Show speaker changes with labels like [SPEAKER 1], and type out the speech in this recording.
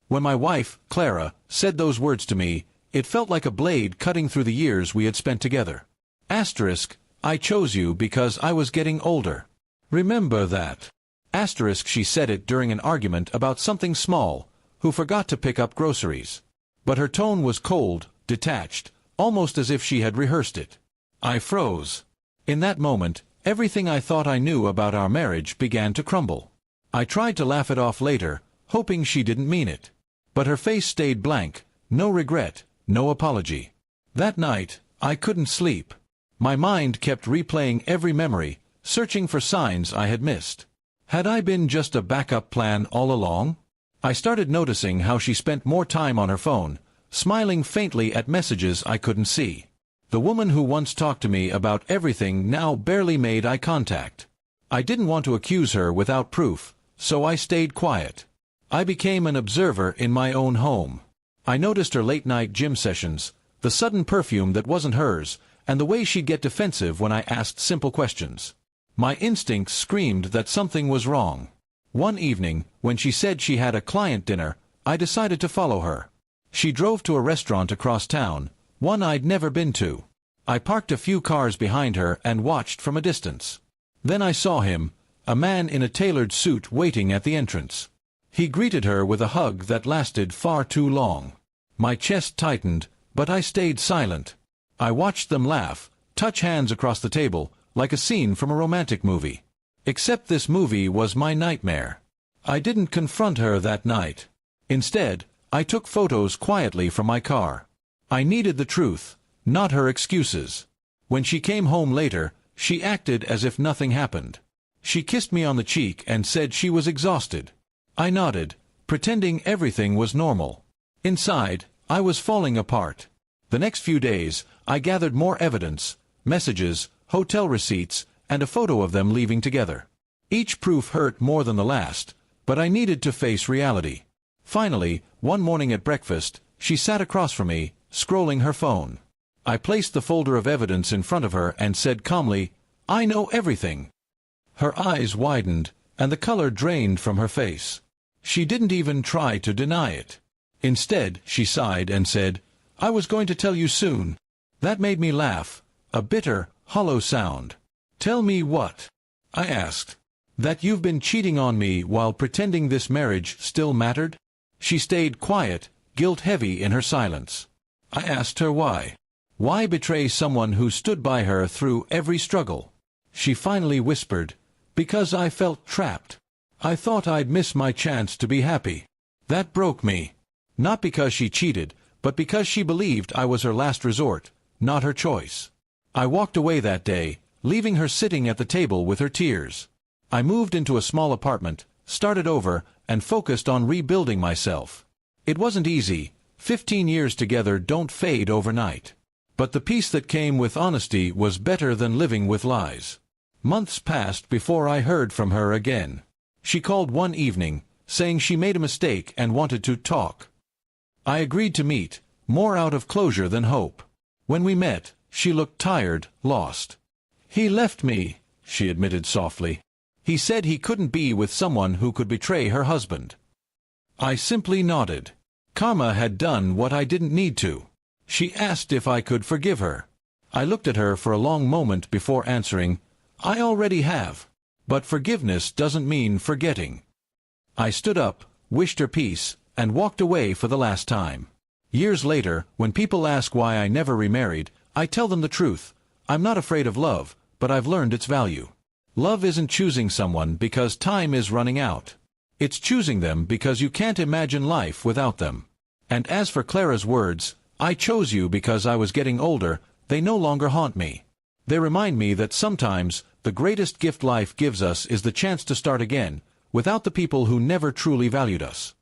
[SPEAKER 1] When my wife, Clara, said those words to me, it felt like a blade cutting through the years we had spent together. Asterisk, I chose you because I was getting older. Remember that. Asterisk, she said it during an argument about something small, who forgot to pick up groceries. But her tone was cold, detached, almost as if she had rehearsed it. I froze. In that moment, everything I thought I knew about our marriage began to crumble. I tried to laugh it off later, hoping she didn't mean it. But her face stayed blank, no regret, no apology. That night, I couldn't sleep. My mind kept replaying every memory, searching for signs I had missed. Had I been just a backup plan all along? I started noticing how she spent more time on her phone, smiling faintly at messages I couldn't see. The woman who once talked to me about everything now barely made eye contact. I didn't want to accuse her without proof, so I stayed quiet. I became an observer in my own home. I noticed her late-night gym sessions, the sudden perfume that wasn't hers, and the way she'd get defensive when I asked simple questions. My instincts screamed that something was wrong. One evening, when she said she had a client dinner, I decided to follow her. She drove to a restaurant across town, one I'd never been to. I parked a few cars behind her and watched from a distance. Then I saw him, a man in a tailored suit waiting at the entrance. He greeted her with a hug that lasted far too long. My chest tightened, but I stayed silent. I watched them laugh, touch hands across the table, like a scene from a romantic movie. Except this movie was my nightmare. I didn't confront her that night. Instead, I took photos quietly from my car. I needed the truth, not her excuses. When she came home later, she acted as if nothing happened. She kissed me on the cheek and said she was exhausted. I nodded, pretending everything was normal. Inside, I was falling apart. The next few days, I gathered more evidence, messages, hotel receipts, and a photo of them leaving together. Each proof hurt more than the last, but I needed to face reality. Finally, one morning at breakfast, she sat across from me, scrolling her phone. I placed the folder of evidence in front of her and said calmly, "I know everything." Her eyes widened, and the color drained from her face. She didn't even try to deny it. Instead, she sighed and said, "I was going to tell you soon." That made me laugh, a bitter, hollow sound. "Tell me what?" I asked. "That you've been cheating on me while pretending this marriage still mattered?" She stayed quiet, guilt-heavy in her silence. I asked her why. Why betray someone who stood by her through every struggle? She finally whispered, "Because I felt trapped. I thought I'd miss my chance to be happy." That broke me. Not because she cheated, but because she believed I was her last resort, not her choice. I walked away that day, leaving her sitting at the table with her tears. I moved into a small apartment, started over, and focused on rebuilding myself. It wasn't easy. 15 years together don't fade overnight. But the peace that came with honesty was better than living with lies. Months passed before I heard from her again. She called one evening, saying she made a mistake and wanted to talk. I agreed to meet, more out of closure than hope. When we met, she looked tired, lost. "He left me," she admitted softly. "He said he couldn't be with someone who could betray her husband." I simply nodded. Karma had done what I didn't need to. She asked if I could forgive her. I looked at her for a long moment before answering, "I already have. But forgiveness doesn't mean forgetting." I stood up, wished her peace, and walked away for the last time. Years later, when people ask why I never remarried, I tell them the truth. I'm not afraid of love, but I've learned its value. Love isn't choosing someone because time is running out. It's choosing them because you can't imagine life without them. And as for Clara's words, "I chose you because I was getting older," they no longer haunt me. They remind me that sometimes the greatest gift life gives us is the chance to start again, without the people who never truly valued us.